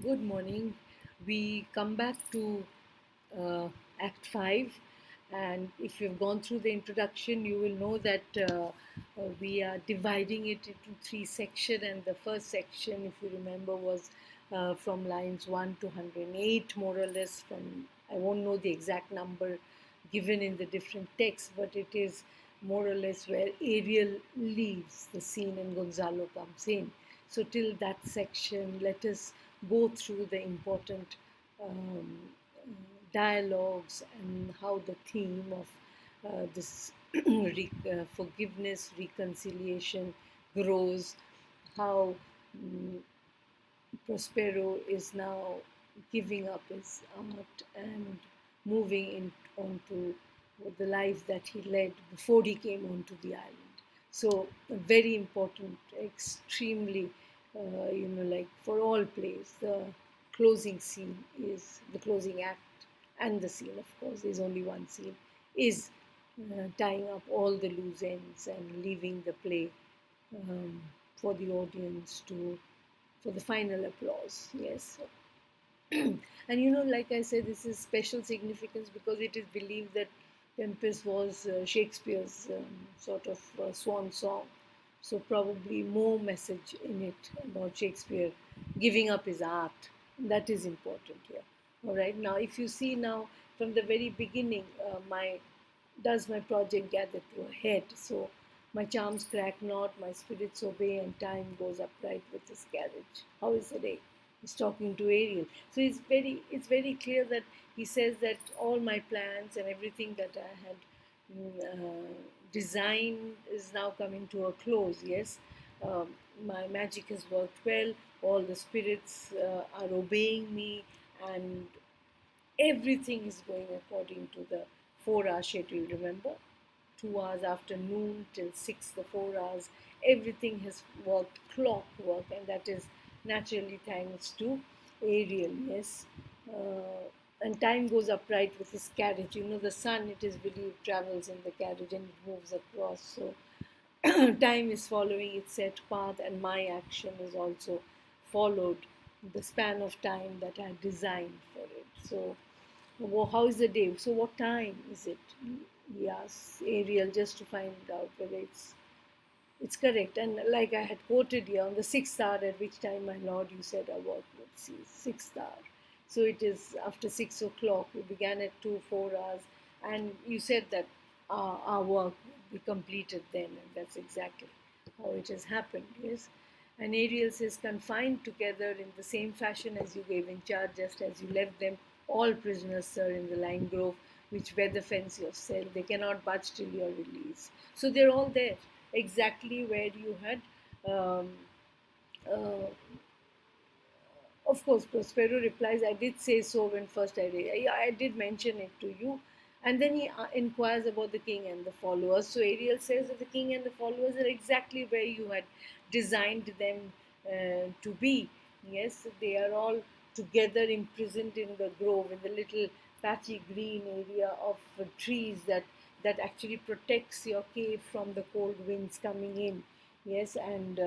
Good morning. We come back to uh, Act 5, and if you've gone through the introduction, you will know that we are dividing it into three sections. And the first section, if you remember, was from lines 1 to 108, more or less. From I won't know the exact number given in the different texts, but it is more or less where Ariel leaves the scene and Gonzalo comes in. So, till that section, let us go through the important um, dialogues and how the theme of this forgiveness, reconciliation grows, how Prospero is now giving up his art and moving onto the life that he led before he came onto the island. So, a very important, extremely, like for all plays, the closing scene is the closing act, and the scene, of course, there's only one scene, is tying up all the loose ends and leaving the play um, for the audience to for the final applause. Yes. And like I said, this is special significance because it is believed that Tempest was Shakespeare's sort of swan song. So probably more message in it about Shakespeare giving up his art. That is important here. All right. Now, if you see now from the very beginning, my project gather to a head. So my charms crack not, my spirits obey, and time goes upright with his carriage. How is the day? He's talking to Ariel. So it's very clear that he says that all my plans and everything that I had designed is now coming to a close. Yes, um, my magic has worked well. All the spirits are obeying me, and everything is going according to the 4 hour schedule. Remember, 2 hours after noon till 6, the 4 hours, everything has worked clockwork, and that is naturally thanks to Ariel. Yes. And time goes upright with his carriage. The sun, it is believed, travels in the carriage and it moves across. So time is following its set path, and my action is also followed the span of time that I designed for it. So, how is the day? So, what time is it? Yes, Ariel, just to find out whether it's correct. And like I had quoted here, on the 6th hour, at which time, my Lord, you said our work would cease. 6th hour. So it is after 6 o'clock. We began at 4 hours, and you said that our work would be completed then, and that's exactly how it has happened. Yes. And Ariel says, confined together in the same fashion as you gave in charge, just as you left them, all prisoners, sir, in the lime grove, which weather fence your cell. They cannot budge till your release. So they're all there, exactly where you had. Um, uh, of course, Prospero replies, I did say so when first I did mention it to you. And then he inquires about the king and the followers. So Ariel says that the king and the followers are exactly where you had designed them to be. Yes, they are all together imprisoned in the grove, in the little patchy green area of trees that actually protects your cave from the cold winds coming in. Yes, and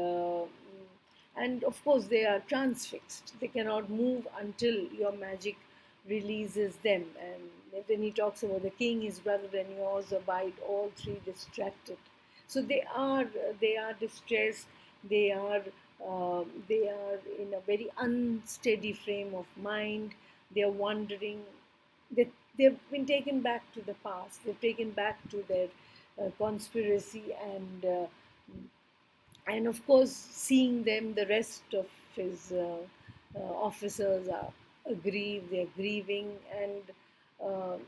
of course they are transfixed. They cannot move until your magic releases them. And then he talks about the king, his brother, and yours abide, all three distracted. So they are distressed. They are in a very unsteady frame of mind. They are wondering. They've been taken back to the past. They've taken back to their conspiracy, and of course, seeing them, the rest of his officers are aggrieved. They're grieving, uh,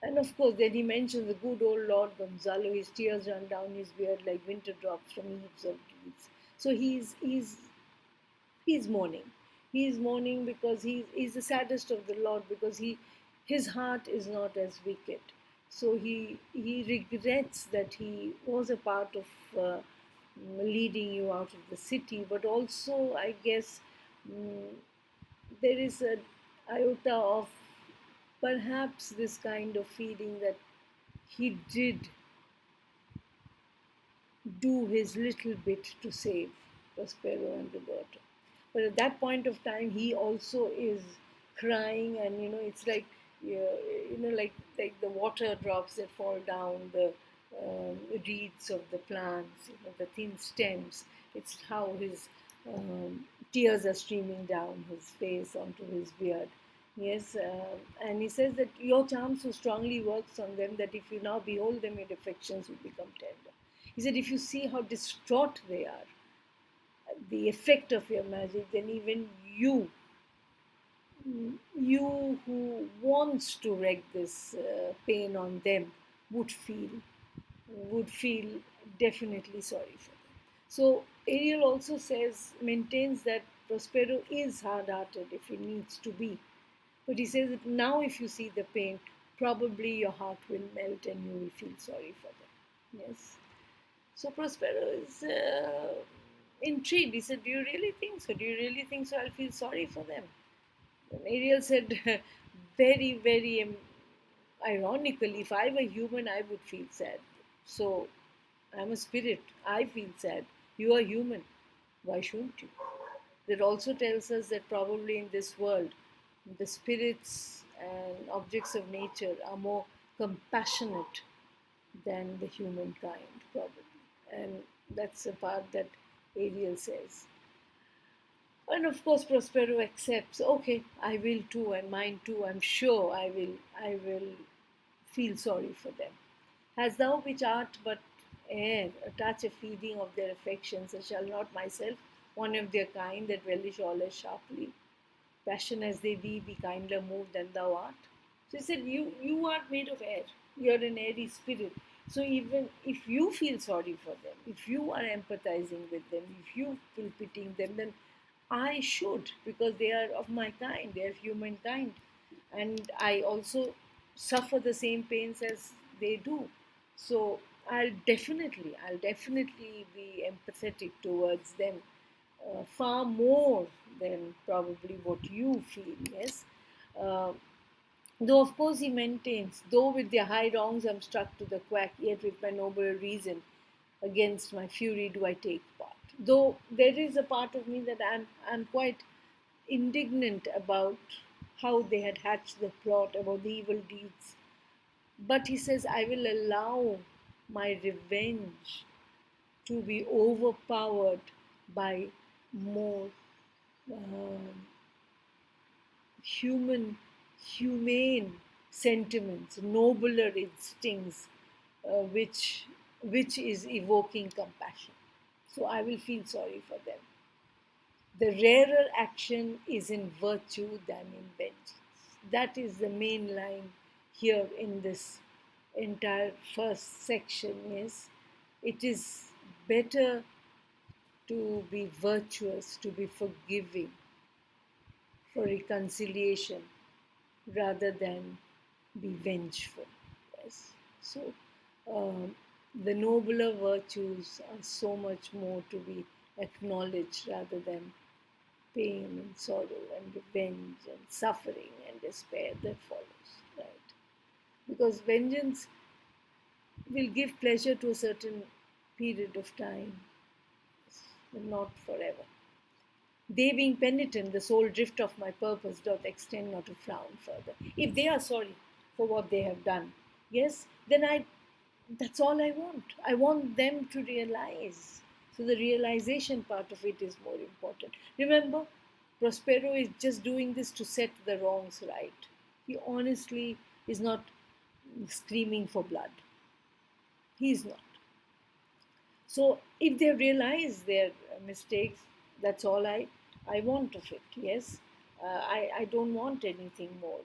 and of course, then he mentions the good old Lord Gonzalo. His tears run down his beard like winter drops from eaves of reeds. So he's mourning. He's mourning because he's the saddest of the lot, because his heart is not as wicked. So he regrets that he was a part of leading you out of the city, but also I guess mm, there is a iota of perhaps this kind of feeling that he did do his little bit to save Prospero and Roberto. But at that point of time, he also is crying, and it's like, like the water drops that fall down the reeds of the plants, the thin stems. It's how his tears are streaming down his face onto his beard. Yes, and he says that your charm so strongly works on them that if you now behold them, your affections will become tender. He said, if you see how distraught they are, the effect of your magic, then even you who wants to wreak this pain on them would feel would feel definitely sorry for them. So Ariel also maintains that Prospero is hard-hearted if he needs to be, but he says that now if you see the pain, probably your heart will melt and you will feel sorry for them. Yes. So Prospero is intrigued. He said, "Do you really think so? Do you really think so? I'll feel sorry for them." And Ariel said, very, very ironically, if I were human, I would feel sad. So I'm a spirit. I feel sad. You are human. Why shouldn't you? That also tells us that probably in this world, the spirits and objects of nature are more compassionate than the humankind, probably. And that's the part that Ariel says. And of course, Prospero accepts. Okay, I will too, and mine too. I'm sure I will feel sorry for them. Hast thou which art but air, a touch of feeding of their affections, and shall not myself, one of their kind that relish all as sharply, passion as they be kinder moved than thou art? So he said, you are made of air. You're an airy spirit. So even if you feel sorry for them, if you are empathizing with them, if you feel pitying them, then I should, because they are of my kind, they are humankind. And I also suffer the same pains as they do. So I'll definitely be empathetic towards them, far more than probably what you feel, yes. Uh, Though of course he maintains, though with their high wrongs I'm struck to the quack, yet with my noble reason against my fury do I take part. Though there is a part of me that I'm quite indignant about how they had hatched the plot about the evil deeds. But he says, I will allow my revenge to be overpowered by more um, human, humane sentiments, nobler instincts, which is evoking compassion. So I will feel sorry for them. The rarer action is in virtue than in vengeance. That is the main line here in this entire first section. Is it is better to be virtuous, to be forgiving, for reconciliation, rather than be vengeful. Yes. So the nobler virtues are so much more to be acknowledged rather than pain and sorrow and revenge and suffering and despair that follows, right? Because vengeance will give pleasure to a certain period of time, but not forever. They being penitent, the sole drift of my purpose doth extend not a frown further. If they are sorry for what they have done, yes, then that's all I want. I want them to realize. So the realization part of it is more important. Remember, Prospero is just doing this to set the wrongs right. He honestly is not screaming for blood. He is not. So if they realize their mistakes, that's all I want of it. Yes, I don't want anything more.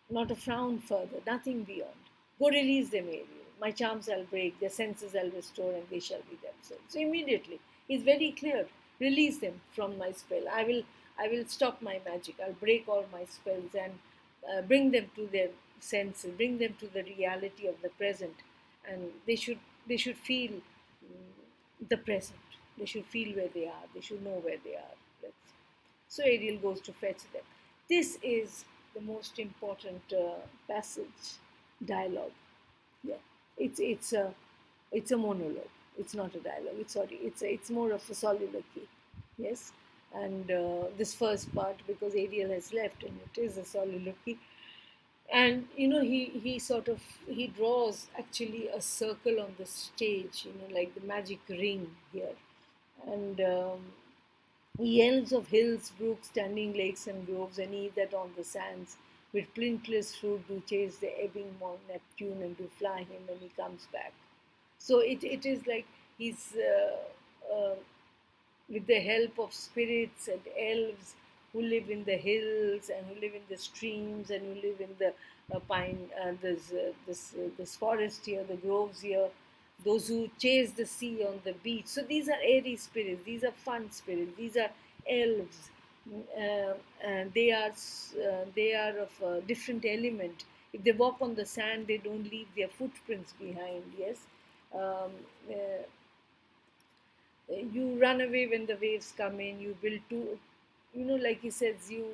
Not a frown further, nothing beyond. Go release them, Ariel. My charms I'll break, their senses I'll restore, and they shall be themselves. So immediately, he's very clear. Release them from my spell. I will stop my magic. I'll break all my spells and bring them to their senses, bring them to the reality of the present, and they should feel the present. They should feel where they are. They should know where they are. So Ariel goes to fetch them. This is the most important passage, dialogue. Yeah, it's a monologue. It's not a dialogue. It's more of a soliloquy. Yes, and this first part, because Ariel has left and it is a soliloquy, and he sort of he draws actually a circle on the stage, like the magic ring here, and yells of hills, brooks, standing lakes, and groves, and he that on the sands with flintless fruit do chase the ebbing morn Neptune and do fly him when he comes back. So it is like he's with the help of spirits and elves who live in the hills and who live in the streams and who live in the pine, this forest here, the groves here, those who chase the sea on the beach. So these are airy spirits, these are fun spirits, these are elves. And they are of a different element. If they walk on the sand, they don't leave their footprints behind. Yes, um, uh, you run away when the waves come in. You build two, like he says, you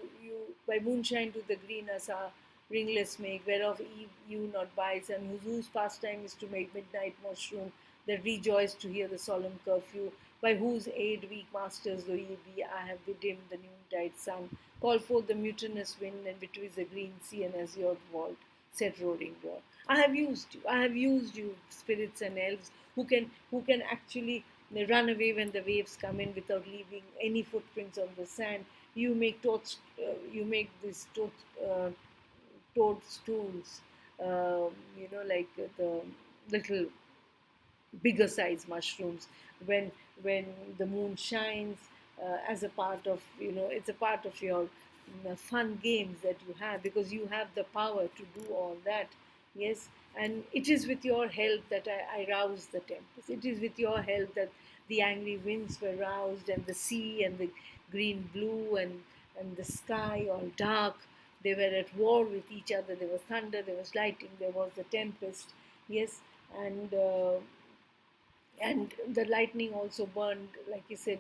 by moonshine to the greeners are ringless make, whereof eve you not buys, and whose pastime is to make midnight mushroom that rejoice to hear the solemn curfew, by whose aid weak masters though ye be, I have bedimmed the noontide sun, call forth the mutinous wind, and between the green sea and azure vault said roaring roar. I have used you, spirits and elves, who can actually run away when the waves come in without leaving any footprints on the sand. You make these toadstools, like the little bigger size mushrooms when when the moon shines, as a part of, it's a part of your fun games that you have, because you have the power to do all that. Yes, and it is with your help that I roused the tempest. It is with your help that the angry winds were roused, and the sea and the green blue and the sky all dark. They were at war with each other. There was thunder, there was lightning, there was the tempest. Yes, and the lightning also burned, like he said,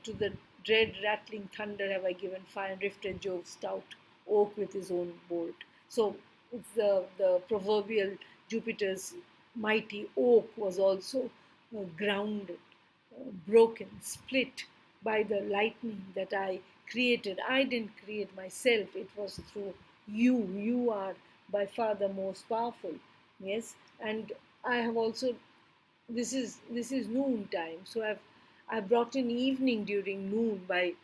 to the dread rattling thunder have I given fire, and rifted Jove's stout oak with his own bolt. So it's the proverbial Jupiter's mighty oak was also grounded, broken, split by the lightning that I created. I didn't create myself, it was through you. You are by far the most powerful. Yes, and I have also, this is noon time, so I've brought in evening during noon by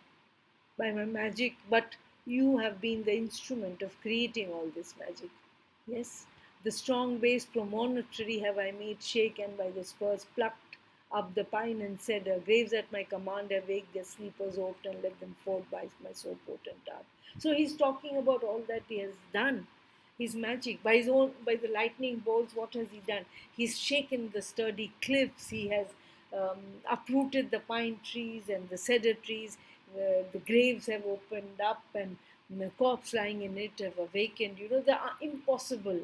my magic, but you have been the instrument of creating all this magic. Yes, the strong base promontory have I made shake, and by the spurs plucked up the pine, and said, graves at my command have waked their sleepers oft, and let them forth by my so potent art. So he's talking about all that he has done, his magic by his own, by the lightning bolts. What has he done? He's shaken the sturdy cliffs. He has uprooted the pine trees and the cedar trees. The graves have opened up, and the corpse lying in it have awakened. The impossible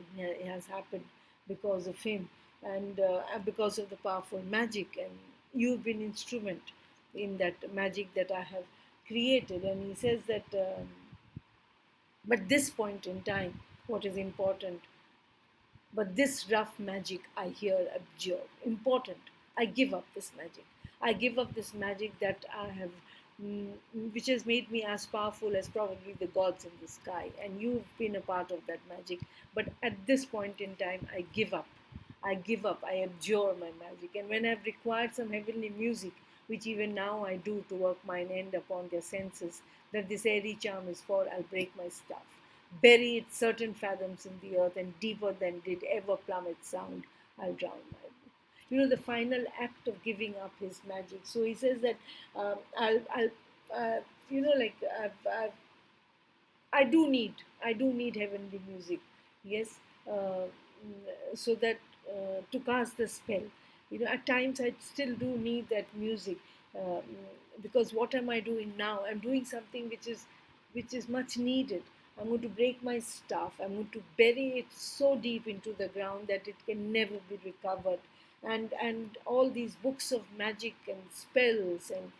has happened because of him, and because of the powerful magic. And you've been instrument in that magic that I have created. And he says that, but this point in time, what is important, but this rough magic I here abjure. Important. I give up this magic. I give up this magic that I have, which has made me as powerful as probably the gods in the sky. And you've been a part of that magic. But at this point in time, I give up. I give up. I abjure my magic. And when I've required some heavenly music, which even now I do to work mine end upon their senses, that this airy charm is for, I'll break my staff, bury it certain fathoms in the earth, and deeper than did ever plummet sound, I'll drown my book. The final act of giving up his magic. So he says that, I'll like I do need heavenly music. Yes, so that, to cast the spell. At times I still do need that music, um, because what am I doing now? I'm doing something which is much needed. I'm going to break my staff. I'm going to bury it so deep into the ground that it can never be recovered. And all these books of magic and spells and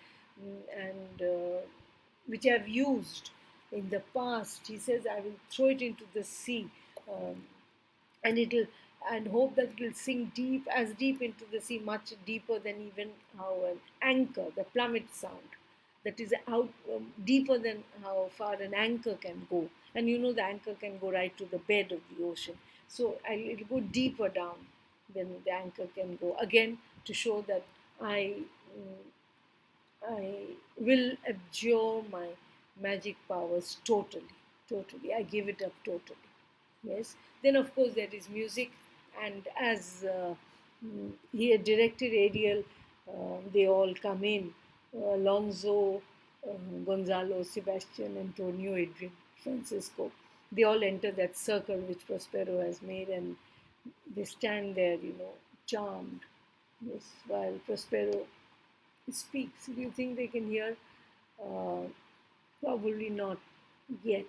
which I've used in the past, he says, I will throw it into the sea, um, and it'll and hope that it will sink deep, as deep into the sea, much deeper than even how an anchor, the plummet sound, that is out deeper than how far an anchor can go. And you know, the anchor can go right to the bed of the ocean. So it'll go deeper down than the anchor can go. Again, to show that I, I will abjure my magic powers totally, totally. I give it up totally. Yes. Then, of course, there is music, and as he had directed Ariel, they all come in. Alonso, Gonzalo, Sebastian, Antonio, Adrian, Francisco. They all enter that circle which Prospero has made, and they stand there, charmed. Yes, while Prospero speaks. Do you think they can hear? Uh, Probably not yet.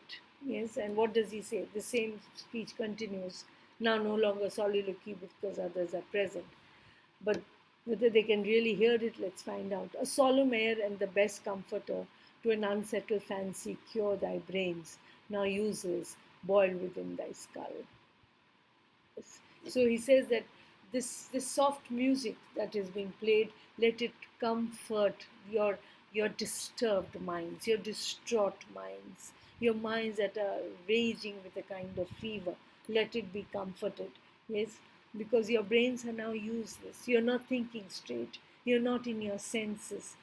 Yes, and what does he say? The same speech continues. Now no longer soliloquy because others are present. But whether they can really hear it, let's find out. A solemn air and the best comforter to an unsettled fancy, cure thy brains, now useless, boiled within thy skull. Yes. So he says that this soft music that is being played, let it comfort your disturbed minds, your distraught minds, your minds that are raging with a kind of fever. Let it be comforted. Yes, because your brains are now useless. You're not thinking straight. You're not in your senses.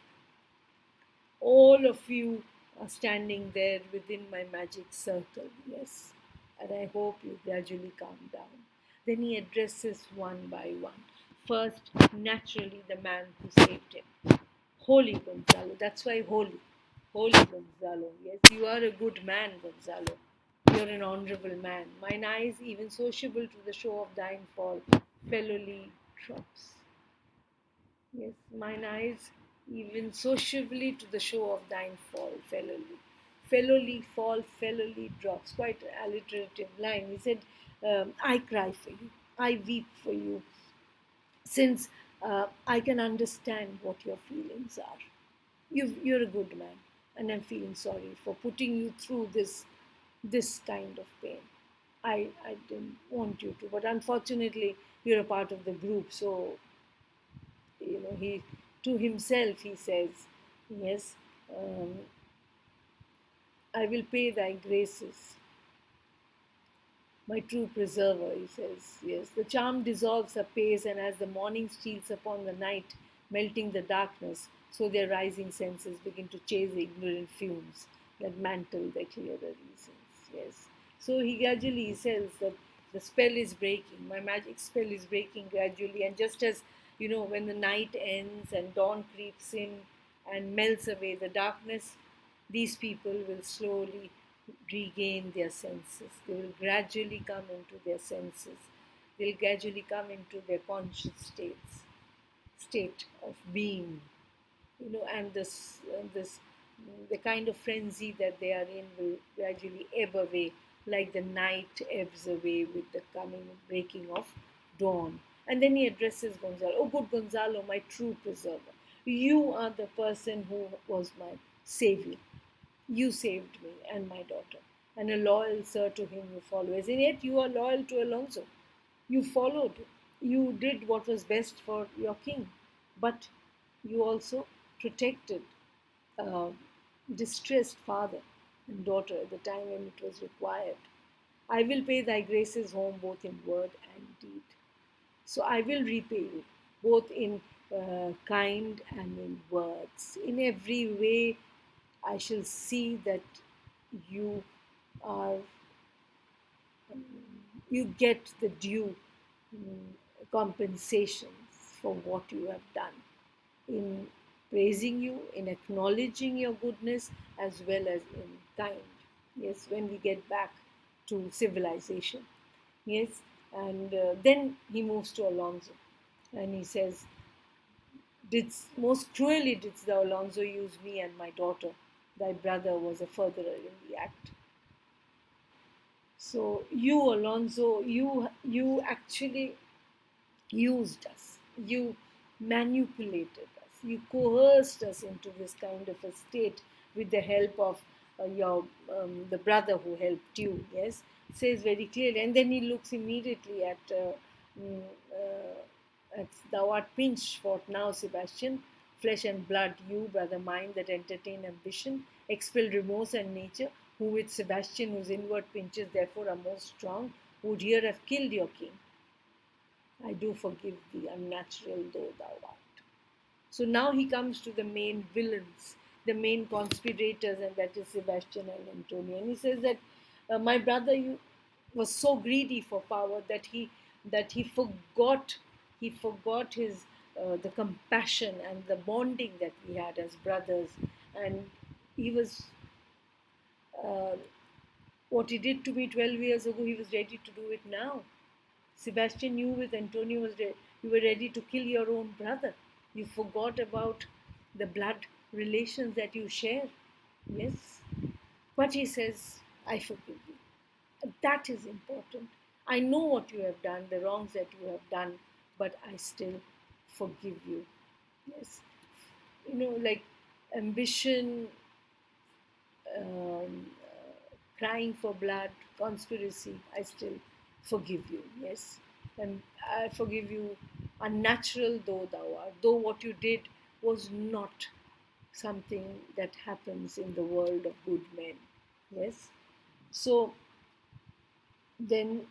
All of you are standing there within my magic circle, yes, and I hope you gradually calm down. Then he addresses one by one. First, naturally, the man who saved him. Holy Gonzalo, that's why holy. Holy Gonzalo, yes, you are a good man, Gonzalo. You're an honorable man. Mine eyes, even sociable to the show of thine fall, fellowly drops. Yes, mine eyes, even sociably to the show of thine fall, fellowly. Fellowly fall, fellowly drops. Quite an alliterative line. He said, I cry for you, I weep for you, since I can understand what your feelings are. You're a good man, and I'm feeling sorry for putting you through this kind of pain. I didn't want you to, but unfortunately, you're a part of the group, so he to himself he says, yes, um, I will pay thy graces, my true preserver, he says. Yes, the charm dissolves apace, and as the morning steals upon the night, melting the darkness, so their rising senses begin to chase the ignorant fumes that mantle their clearer reasons. Yes. So he says that the spell is breaking, my magic spell is breaking gradually, and just as when the night ends and dawn creeps in and melts away the darkness, these people will slowly regain their senses. They will gradually come into their senses. They'll gradually come into their conscious state of being. And this the kind of frenzy that they are in will gradually ebb away, like the night ebbs away with the coming breaking of dawn. And then he addresses Gonzalo. Oh, good Gonzalo, my true preserver. You are the person who was my savior. You saved me and my daughter, and a loyal sir to him you follow. And yet you are loyal to Alonso. You followed, you did what was best for your king, but you also protected uh, distressed father and daughter at the time when it was required. I will pay thy graces home both in word and deed. So I will repay you both in kind and in words. In every way, I shall see that you are you get the due compensations for what you have done in praising you, in acknowledging your goodness, as well as in kind. Yes, when we get back to civilization. Yes, and then he moves to Alonso and he says, most cruelly didst thou, Alonso, use me and my daughter. Thy brother was a furtherer in the act. So you, Alonso, you actually used us. You manipulated us. You coerced us into this kind of a state with the help of your the brother who helped you. Yes, it says very clearly. And then he looks immediately at Mm, thou art pinched forth now, Sebastian, flesh and blood, you, brother mine, that entertain ambition, expel remorse and nature, who with Sebastian, whose inward pinches therefore are most strong, would here have killed your king. I do forgive thee, unnatural though thou art. So now he comes to the main villains, the main conspirators, and that is Sebastian and Antonio. And he says that my brother you, was so greedy for power that he forgot his the compassion and the bonding that we had as brothers, and he was uh, what he did to me 12 years ago. He was ready to do it now. Sebastian knew with Antonio you were ready to kill your own brother. You forgot about the blood relations that you share. Yes. But he says, I forgive you. That is important. I know what you have done, the wrongs that you have done, but I still forgive you. Yes. Like ambition, crying for blood, conspiracy, I still forgive you. Yes. And I forgive you, unnatural though thou art, though what you did was not something that happens in the world of good men. Yes. So then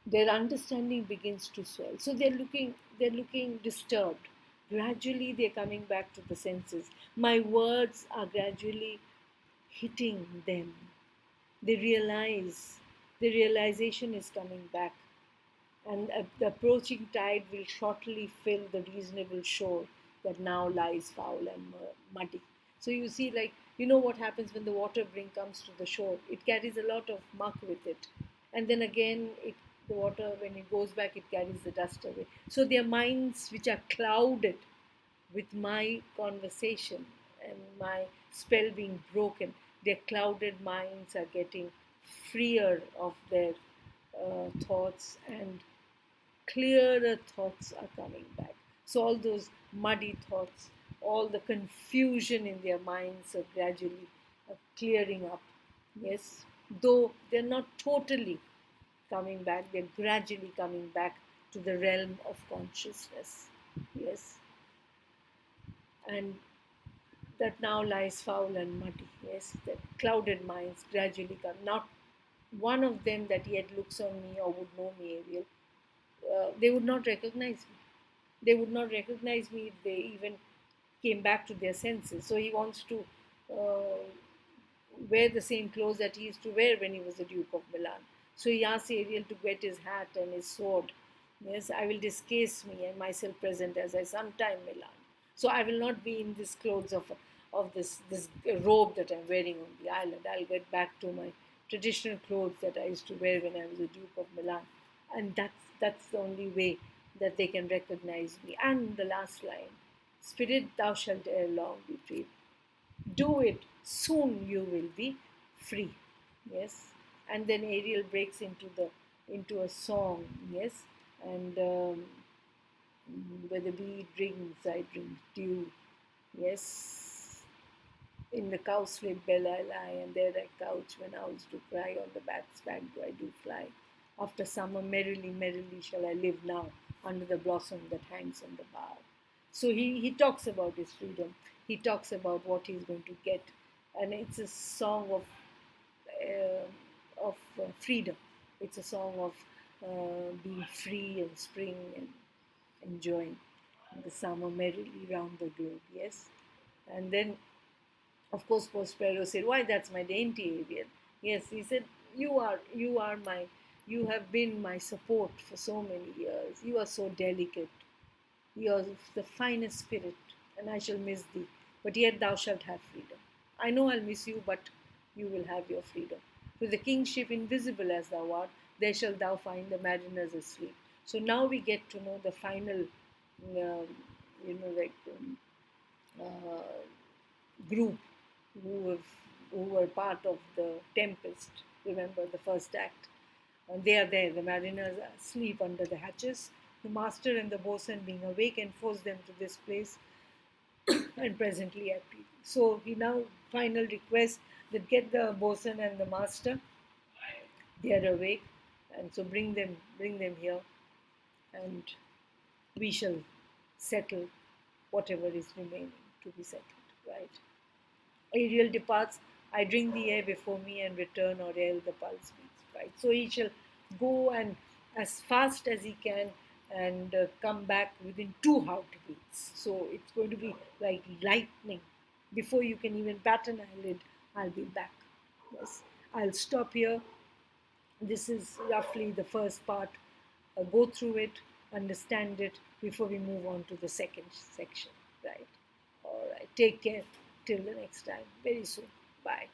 their understanding begins to swell. So they're looking disturbed. Gradually they're coming back to the senses. My words are gradually hitting them. They realize the realization is coming back, and the approaching tide will shortly fill the reasonable shore that now lies foul and muddy. So you see, like, what happens when the water brink comes to the shore? It carries a lot of muck with it, and then again, the water, when it goes back, it carries the dust away. So their minds, which are clouded with my conversation and my spell being broken, their clouded minds are getting freer of their thoughts, and clearer thoughts are coming back. So all those muddy thoughts, all the confusion in their minds are gradually clearing up. Yes, though they're not totally coming back, they're gradually coming back to the realm of consciousness. Yes, and that now lies foul and muddy. Yes, the clouded minds gradually come. Not one of them that yet looks on me or would know me, Ariel, they would not recognize me. They would not recognize me if they even came back to their senses. So he wants to uh, wear the same clothes that he used to wear when he was the Duke of Milan. So he asks Ariel to get his hat and his sword. Yes, I will discase me and myself present as I sometime Milan. So I will not be in this clothes of this robe that I'm wearing on the island. I'll get back to my traditional clothes that I used to wear when I was the Duke of Milan, and that's the only way that they can recognize me. And the last line, Spirit, thou shalt ere long be freed. Do it, soon you will be free. Yes. And then Ariel breaks into a song. Yes. And where the bee drinks, I drink dew. Yes. In the cowslip bell I lie, and there I couch when owls do cry. On the bat's back do I do fly. After summer, merrily, merrily shall I live now, under the blossom that hangs on the bough. So he talks about his freedom. He talks about what he's going to get, and it's a song of freedom. It's a song of being free and spring and enjoying the summer merrily round the globe. Yes, and then of course, Prospero said, "Why, that's my dainty Ariel." Yes, he said, you have been my support for so many years. You are so delicate. You are the finest spirit, and I shall miss thee. But yet thou shalt have freedom. I know I'll miss you, but you will have your freedom. To the kingship invisible as thou art, there shalt thou find the mariners asleep. So now we get to know the final, um, like group who were part of the Tempest. Remember the first act. And they are there. The mariners sleep under the hatches. The master and the boatswain, being awake, enforce them to this place, and presently at peace. So he now final request that get the boatswain and the master. They are awake, and so bring them here. and we shall settle whatever is remaining to be settled, right? Ariel departs, I drink the air before me and return, Ariel the pulse beats, right? So he shall go and as fast as he can and come back within 2 heartbeats. So it's going to be like lightning. Before you can even bat an eyelid, I'll be back. Yes, I'll stop here. This is roughly the first part. Go through it, understand it before we move on to the second section, right? All right, take care till the next time, very soon. Bye.